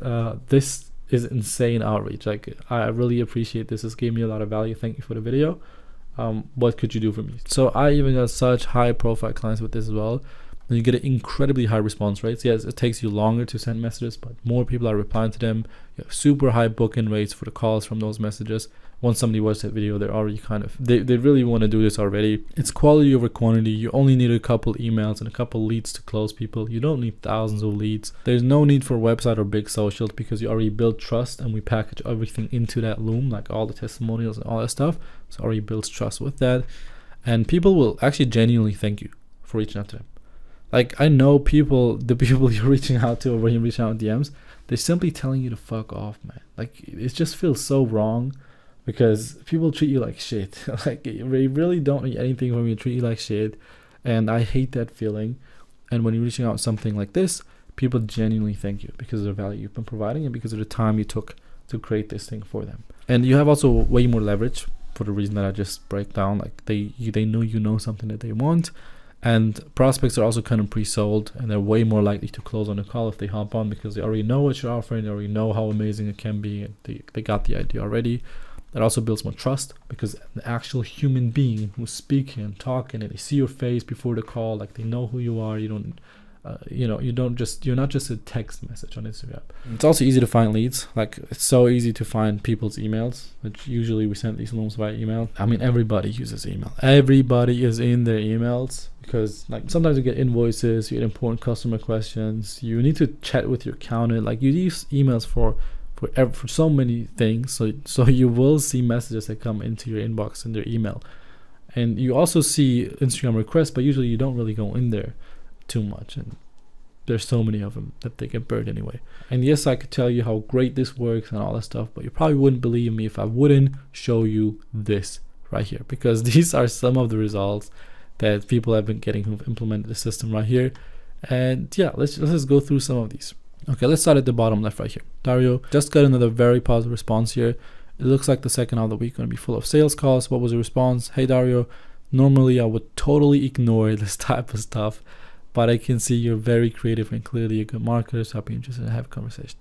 A: this is insane outreach. Like, I really appreciate this. This gave me a lot of value. Thank you for the video. What could you do for me? So I even got such high profile clients with this as well. And you get an incredibly high response rates. Yes, it takes you longer to send messages, but more people are replying to them. You have super high booking rates for the calls from those messages. Once somebody watches that video, they're already they really want to do this already. It's quality over quantity. You only need a couple emails and a couple leads to close people. You don't need thousands of leads. There's no need for a website or big socials because you already build trust, and we package everything into that Loom, like all the testimonials and all that stuff. So already builds trust with that. And people will actually genuinely thank you for reaching out to them. Like, I know the people you're reaching out to, or when you're reaching out in DMs, they're simply telling you to fuck off, man. Like, it just feels so wrong because people treat you like shit. Like, they really don't need anything from you, treat you like shit. And I hate that feeling. And when you're reaching out something like this, people genuinely thank you because of the value you've been providing and because of the time you took to create this thing for them. And you have also way more leverage for the reason that I just break down. Like, they know you know something that they want. And prospects are also kind of pre-sold, and they're way more likely to close on a call if they hop on because they already know what you're offering, they already know how amazing it can be, and they got the idea already. That also builds more trust because the actual human being who's speaking and talking, and they see your face before the call, like they know who you are. You don't, you're not just a text message on Instagram. It's also easy to find leads. Like, it's so easy to find people's emails, which usually we send these looms via email. I mean, everybody uses email. Everybody is in their emails because, like, sometimes you get invoices, you get important customer questions, you need to chat with your accountant. Like, you use emails for so many things, so you will see messages that come into your inbox in their email, and you also see Instagram requests, but usually you don't really go in there too much, and there's so many of them that they get burned anyway. And yes, I could tell you how great this works and all that stuff, but you probably wouldn't believe me if I wouldn't show you this right here, because these are some of the results that people have been getting who've implemented the system right here. And yeah, let's go through some of these. Okay, let's start at the bottom left right here. Dario just got another very positive response here. It looks like the second half of the week going to be full of sales calls. What was the response? Hey Dario, normally I would totally ignore this type of stuff, but I can see you're very creative and clearly a good marketer, so I'd be interested in having a conversation.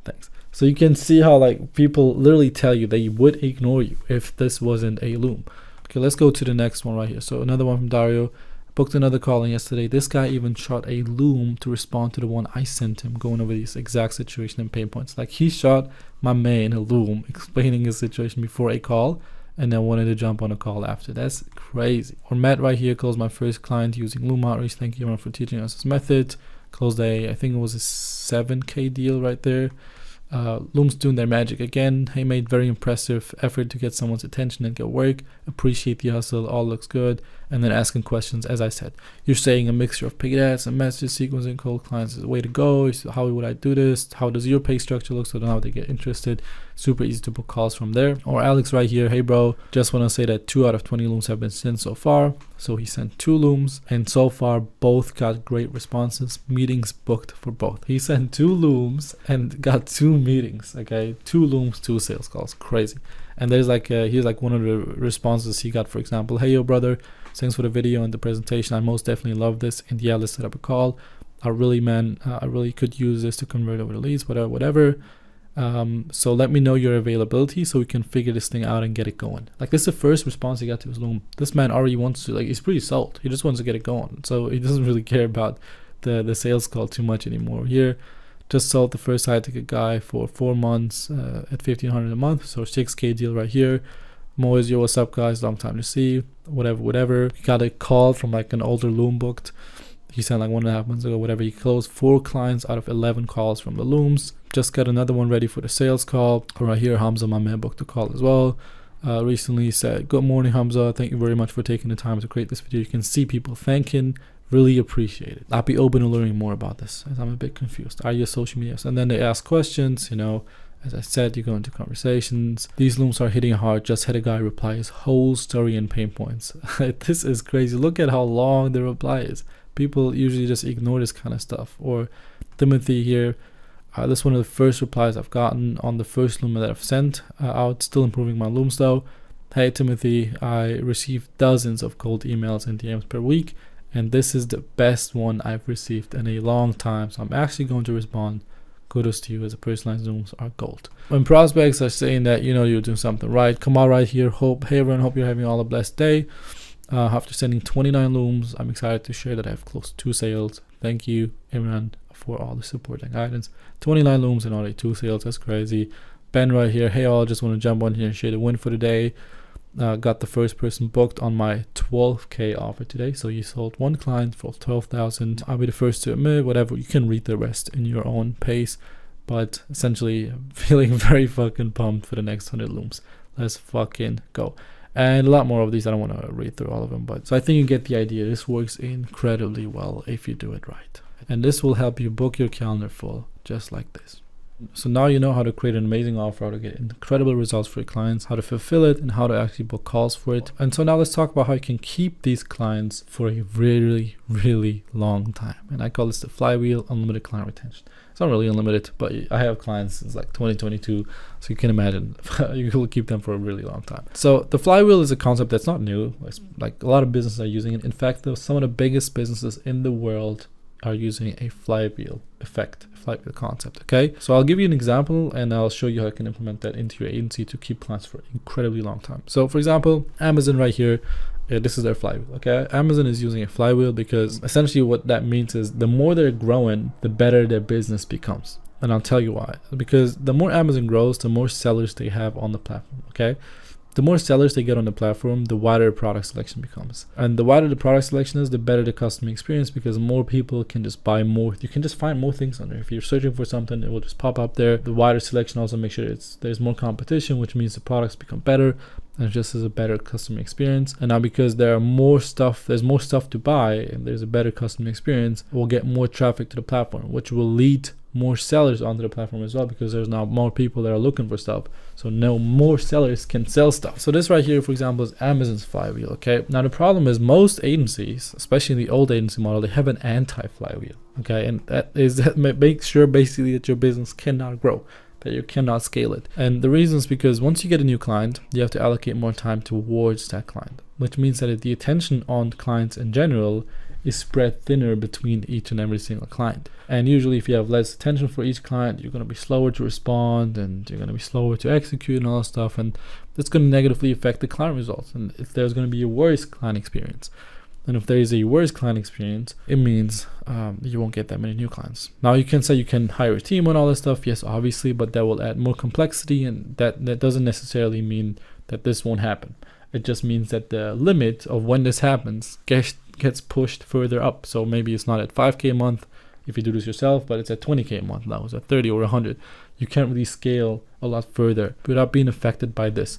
A: Thanks. So you can see how, like, people literally tell you they would ignore you if this wasn't a loom. Okay, let's go to the next one right here. So another one from Dario. Booked another call in yesterday. This guy even shot a loom to respond to the one I sent him, going over this exact situation and pain points. Like, he shot my man a loom explaining his situation before a call and then wanted to jump on a call after. That's crazy. Or Matt right here closed my first client using loom outreach. Thank you everyone for teaching us this method. Closed I think it was a 7K deal right there. Looms doing their magic again. He made very impressive effort to get someone's attention and get work. Appreciate the hustle. All looks good. And then asking questions. As I said, you're saying a mixture of paid ads and message sequencing cold clients is the way to go. How would I do this? How does your pay structure look? So now they get interested. Super easy to book calls from there. Or Alex right here. Hey bro, just want to say that 2 out of 20 looms have been sent so far. So he sent 2 looms, and so far both got great responses. Meetings booked for both. He sent 2 looms and got 2 meetings. Okay, 2 looms, 2 sales calls. Crazy. And there's like here's like one of the responses he got. For example, hey yo brother, thanks for the video and the presentation. I most definitely love this, and yeah, let's set up a call. I really could use this to convert over the leads, whatever. So let me know your availability so we can figure this thing out and get it going. Like, this is the first response he got to his loom. This man already wants to, like, he's pretty sold. He just wants to get it going. So he doesn't really care about the sales call too much anymore. Here, just sold the first high ticket guy for 4 months at $1,500 a month. So 6K deal right here. Moise, yo, what's up guys? Long time to see. Whatever. He got a call from like an older loom booked. He sent like 1.5 months ago, whatever. He closed 4 clients out of 11 calls from the looms. Just got another one ready for the sales call. Right here, Hamza, my man, booked a call as well. Recently said, good morning, Hamza. Thank you very much for taking the time to create this video. You can see people thanking. Really appreciate it. I'll be open to learning more about this, as I'm a bit confused. Are you social media? And then they ask questions, As I said, you go into conversations. These looms are hitting hard. Just had a guy reply his whole story and pain points. This is crazy. Look at how long the reply is. People usually just ignore this kind of stuff. Or Timothy here. This is one of the first replies I've gotten on the first loom that I've sent out. Still improving my looms though. Hey Timothy, I received dozens of cold emails and DMs per week, and this is the best one I've received in a long time. So I'm actually going to respond. Kudos to you, as a personalized looms are gold. When prospects are saying that you're doing something right, come out right here. Hey everyone, hope you're having all a blessed day. After sending 29 looms, I'm excited to share that I have closed 2 sales. Thank you everyone for all the support and guidance. 29 looms and already 2 sales. That's crazy. Ben right here. Hey all, just want to jump on here and share the win for the day. Got the first person booked on my 12K offer today. So you sold 1 client for 12,000. I'll be the first to admit, whatever. You can read the rest in your own pace. But essentially, I'm feeling very fucking pumped for the next 100 looms. Let's fucking go. And a lot more of these. I don't want to read through all of them. But so I think you get the idea. This works incredibly well if you do it right. And this will help you book your calendar full, just like this. So now you know how to create an amazing offer, how to get incredible results for your clients, how to fulfill it, and how to actually book calls for it. And so now let's talk about how you can keep these clients for a really, really long time. And I call this the Flywheel unlimited client retention. It's not really unlimited, but I have clients since like 2022, so you can imagine you will keep them for a really long time. So the Flywheel is a concept that's not new. It's like a lot of businesses are using it. In fact, some of the biggest businesses in the world are using a flywheel effect, a flywheel concept. Okay, so I'll give you an example and I'll show you how you can implement that into your agency to keep clients for an incredibly long time. So for example, Amazon right here, this is their flywheel. Okay, Amazon is using a flywheel because essentially what that means is the more they're growing, the better their business becomes. And I'll tell you why. Because the more Amazon grows, the more sellers they have on the platform. Okay, the more sellers they get on the platform, the wider product selection becomes. And the wider the product selection is, the better the customer experience, because more people can just buy more. You can just find more things on there. If you're searching for something, it will just pop up there. The wider selection also makes sure there's more competition, which means the products become better and just as a better customer experience. And now because there's more stuff to buy and there's a better customer experience, we'll get more traffic to the platform, which will lead more sellers onto the platform as well, because there's now more people that are looking for stuff. So now more sellers can sell stuff. So this right here, for example, is Amazon's flywheel. Okay, now the problem is most agencies, especially in the old agency model, they have an anti-flywheel. Okay, and that makes sure basically that your business cannot grow, that you cannot scale it. And the reason is because once you get a new client, you have to allocate more time towards that client, which means that the attention on clients in general is spread thinner between each and every single client. And usually if you have less attention for each client, you're going to be slower to respond and you're going to be slower to execute and all that stuff, and that's going to negatively affect the client results. And if there's going to be a worse client experience, and if there is a worse client experience, it means you won't get that many new clients. Now you can say you can hire a team and all that stuff, yes, obviously, but that will add more complexity, and that doesn't necessarily mean that this won't happen. It just means that the limit of when this happens gets pushed further up. So maybe it's not at 5K a month if you do this yourself, but it's at 20K a month now. It's at 30 or 100. You can't really scale a lot further without being affected by this.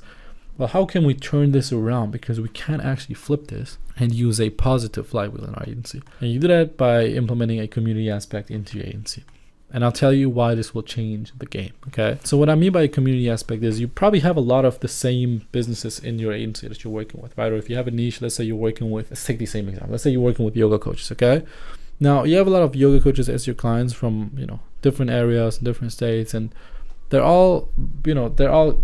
A: Well, how can we turn this around? Because we can actually flip this and use a positive flywheel in our agency. And you do that by implementing a community aspect into your agency. And I'll tell you why this will change the game, okay? So what I mean by a community aspect is you probably have a lot of the same businesses in your agency that you're working with, right? Or if you have a niche, let's say you're working with, let's take the same example. Let's say you're working with yoga coaches, okay? Now, you have a lot of yoga coaches as your clients from, different areas, different states, and they're all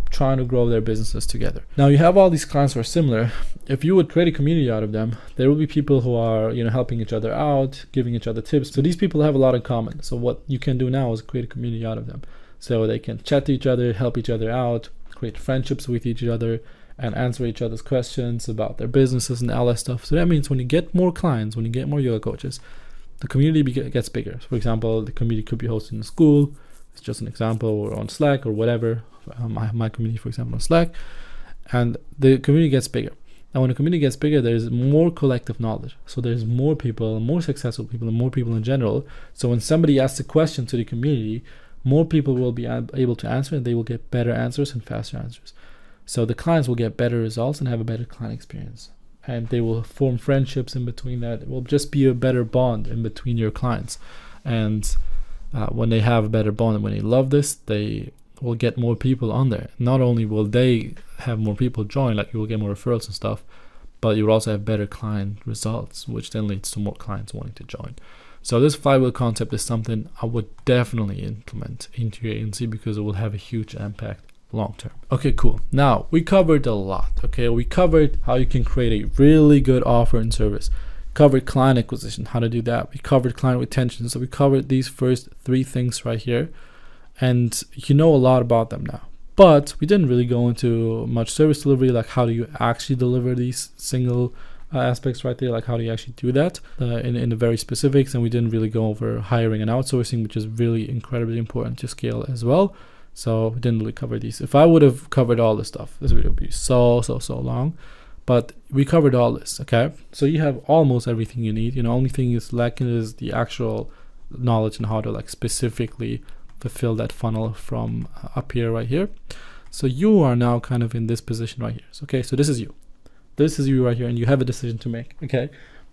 A: trying to grow their businesses together. Now, you have all these clients who are similar. If you would create a community out of them, there will be people who are, helping each other out, giving each other tips. So these people have a lot in common. So what you can do now is create a community out of them. So they can chat to each other, help each other out, create friendships with each other, and answer each other's questions about their businesses and all that stuff. So that means when you get more clients, when you get more yoga coaches, the community gets bigger. So for example, the community could be hosted in a school. It's just an example, or on Slack or whatever. I have my community, for example, on Slack, and the community gets bigger. Now, when the community gets bigger, there's more collective knowledge. So there's more people, more successful people, and more people in general. So when somebody asks a question to the community, more people will be able to answer, and they will get better answers and faster answers. So the clients will get better results and have a better client experience. And they will form friendships in between that. It will just be a better bond in between your clients. And when they have a better bond and when they love this, they will get more people on there. Not only will they have more people join, like you will get more referrals and stuff, but you will also have better client results, which then leads to more clients wanting to join. So this flywheel concept is something I would definitely implement into your agency because it will have a huge impact long term. Okay, cool. Now we covered a lot. Okay, we covered how you can create a really good offer and service. Covered client acquisition, how to do that. We covered client retention. So we covered these first 3 things right here, and you know a lot about them now. But we didn't really go into much service delivery, like how do you actually deliver these single aspects right there, like how do you actually do that in the very specifics. And we didn't really go over hiring and outsourcing, which is really incredibly important to scale as well. So we didn't really cover these. If I would have covered all this stuff, this video would be so long. But we covered all this, okay? So you have almost everything you need. Only thing is lacking is the actual knowledge and how to specifically fulfill that funnel from up here, right here. So you are now kind of in this position right here. Okay, so this is you. This is you right here, and you have a decision to make, okay?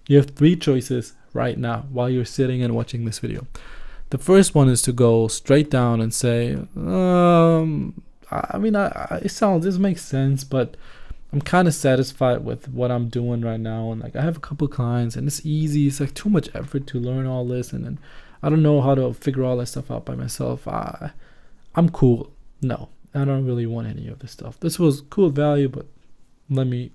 A: You have 3 choices right now while you're sitting and watching this video. The first one is to go straight down and say, this makes sense, but I'm kind of satisfied with what I'm doing right now. And like, I have a couple clients and it's easy. It's like too much effort to learn all this. And then I don't know how to figure all that stuff out by myself. I'm cool. No, I don't really want any of this stuff. This was cool value, but let me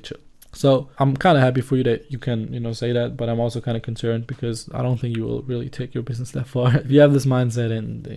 A: chill. So I'm kind of happy for you that you can, say that, but I'm also kind of concerned because I don't think you will really take your business that far. If you have this mindset and,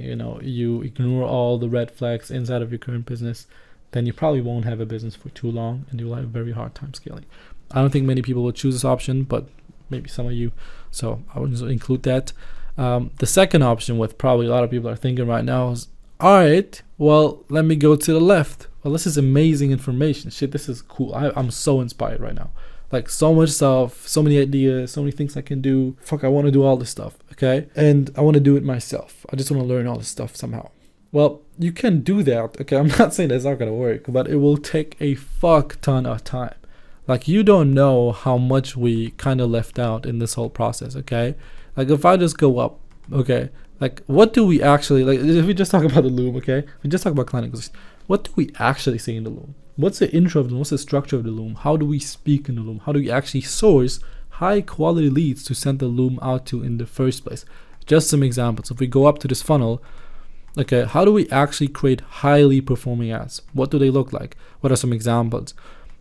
A: you ignore all the red flags inside of your current business, then you probably won't have a business for too long and you'll have a very hard time scaling. I don't think many people will choose this option, but maybe some of you. So I would just include that. The second option, what probably a lot of people are thinking right now is, all right, well, let me go to the left. Well, this is amazing information. Shit, this is cool. I'm so inspired right now. Like, so much stuff, so many ideas, so many things I can do. Fuck, I want to do all this stuff, okay? And I want to do it myself. I just want to learn all this stuff somehow. Well, you can do that, okay? I'm not saying that's not going to work, but it will take a fuck ton of time. Like, you don't know how much we kind of left out in this whole process, okay? Like, if I just go up, okay? Like, what do we actually, like, if we just talk about the loom, okay? If we just talk about client acquisition, what do we actually say in the loom? What's the intro of the loom? What's the structure of the loom? How do we speak in the loom? How do we actually source high quality leads to send the loom out to in the first place? Just some examples. If we go up to this funnel, okay, how do we actually create highly performing ads? What do they look like? What are some examples?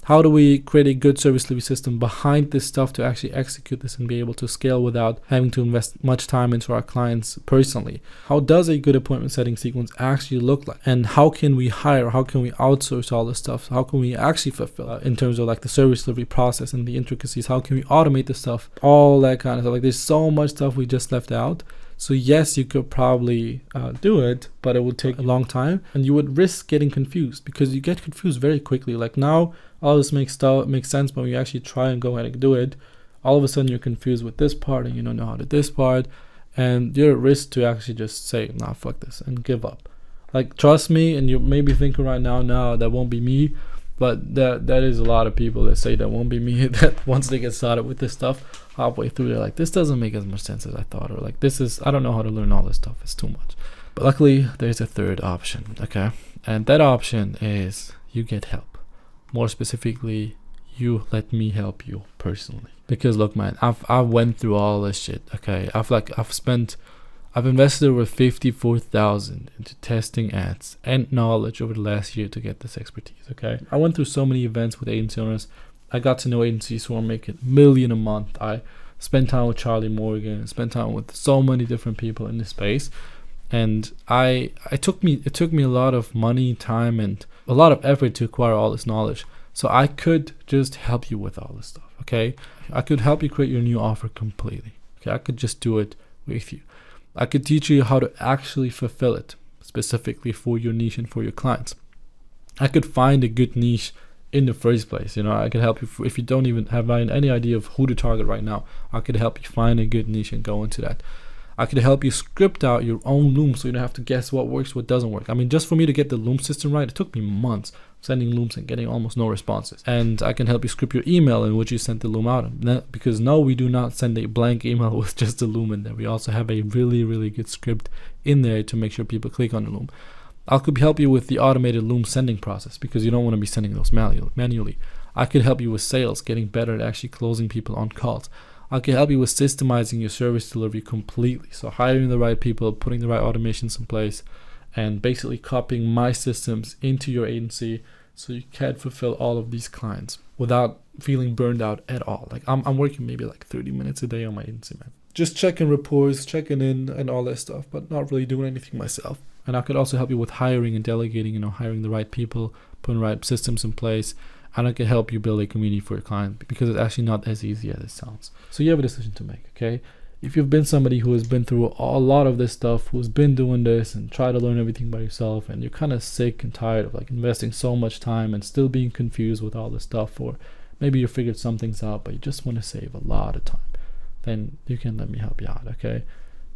A: How do we create a good service delivery system behind this stuff to actually execute this and be able to scale without having to invest much time into our clients personally? How does a good appointment setting sequence actually look like? And how can we hire? How can we outsource all this stuff? How can we actually fulfill in terms of like the service delivery process and the intricacies? How can we automate the stuff? All that kind of stuff. Like, there's so much stuff we just left out. So yes, you could probably do it, but it would take a long time and you would risk getting confused because you get confused very quickly. Like, now all this makes sense, but when you actually try and go ahead and do it, all of a sudden you're confused with this part and you don't know how to do this part, and you're at risk to actually just say, nah, fuck this, and give up. Like, trust me, and you may be thinking right now, no, that won't be me, but that is a lot of people that say that won't be me, that once they get started with this stuff, halfway through they're like, this doesn't make as much sense as I thought, or like, I don't know how to learn all this stuff, it's too much. But luckily there's a third option, okay? And that option is you get help. More specifically, you let me help you personally. Because look, man, I went through all this shit, okay? I've invested over 54,000 into testing ads and knowledge over the last year to get this expertise, okay? I went through so many events with agency owners. I got to know agencies who are making $1 million a month. I spent time with Charlie Morgan, spent time with so many different people in this space. And it took me a lot of money, time, and a lot of effort to acquire all this knowledge. So I could just help you with all this stuff, okay? I could help you create your new offer completely, okay? I could just do it with you. I could teach you how to actually fulfill it specifically for your niche and for your clients. I could find a good niche in the first place. I could help you if you don't even have any idea of who to target right now. I could help you find a good niche and go into that. I could help you script out your own loom so you don't have to guess what works, what doesn't work. I mean, just for me to get the loom system right, it took me months sending looms and getting almost no responses. And I can help you script your email in which you sent the loom out. Because no, we do not send a blank email with just the loom in there. We also have a really, really good script in there to make sure people click on the loom. I could help you with the automated loom sending process because you don't want to be sending those manually. I could help you with sales, getting better at actually closing people on calls. I can help you with systemizing your service delivery completely. So hiring the right people, putting the right automations in place, and basically copying my systems into your agency so you can fulfill all of these clients without feeling burned out at all. Like I'm working maybe like 30 minutes a day on my agency, man. Just checking reports, checking in and all that stuff, but not really doing anything myself. And I could also help you with hiring and delegating, hiring the right people, putting the right systems in place. And I can help you build a community for your client because it's actually not as easy as it sounds. So you have a decision to make, okay? If you've been somebody who has been through a lot of this stuff, who's been doing this and try to learn everything by yourself, and you're kind of sick and tired of like investing so much time and still being confused with all this stuff, or maybe you figured some things out, but you just want to save a lot of time, then you can let me help you out, okay?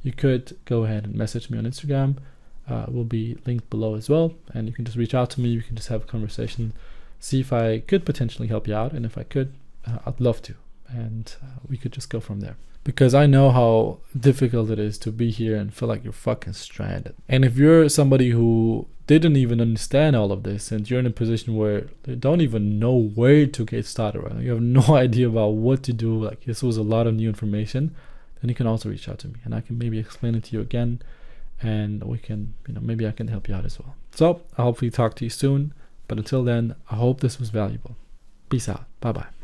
A: You could go ahead and message me on Instagram. Will be linked below as well. And you can just reach out to me. You can just have a conversation. See if I could potentially help you out, and if I could, I'd love to. and we could just go from there. Because I know how difficult it is to be here and feel like you're fucking stranded. And if you're somebody who didn't even understand all of this, and you're in a position where they don't even know where to get started, right? You have no idea about what to do, like this was a lot of new information, then you can also reach out to me and I can maybe explain it to you again, and we can, maybe I can help you out as well. So I'll hopefully talk to you soon, but until then, I hope this was valuable. Peace out. Bye bye.